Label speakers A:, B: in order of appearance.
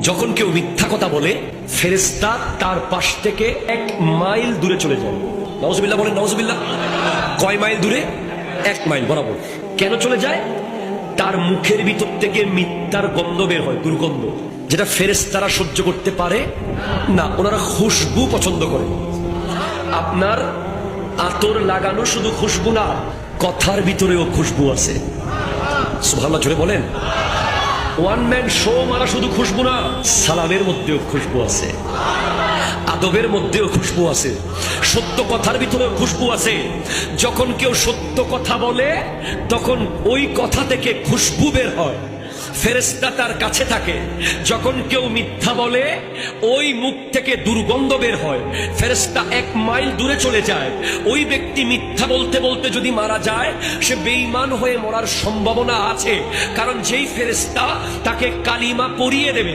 A: যখন কেউ মিথ্যা কথা বলে ফেরেশতা তার পাশ থেকে 1 মাইল দূরে চলে যায়। নাউজুবিল্লাহ বলেন, নাউজুবিল্লাহ। কয় মাইল দূরে? 1 মাইল বরাবর। কেন চলে যায়? তার মুখের ভিতর থেকে মিথ্যার গন্ধ বের হয়, দুর্গন্ধ, যেটা ফেরেশতারা সহ্য করতে পারে না। ওনারা খুশবু পছন্দ করে। আপনার আতর লাগানো শুধু খুশবু না, কথার ভিতরেও খুশবু আছে। সুবহানাল্লাহ জোরে বলেন। ওয়ান ম্যান শো মারা শুধু খুশবু না, সালামের মধ্যেও খুশবু আছে, আদবের মধ্যেও খুশবু আছে, সত্য কথার ভিতরেও খুশবু আছে। যখন কেউ সত্য কথা বলে তখন ওই কথা থেকে খুশবু বের হয়, ফেরেশতা তার কাছে থাকে। যখন কেউ মিথ্যা বলে ওই মুখ থেকে দুর্গন্ধ বের হয়, ফেরেশতা 1 মাইল দূরে চলে যায়। ওই ব্যক্তি মিথ্যা বলতে বলতে যদি মারা যায়, সে বেঈমান হয়ে মরার সম্ভাবনা আছে, কারণ যেই ফেরেশতা তাকে কালিমা পড়িয়ে দেবে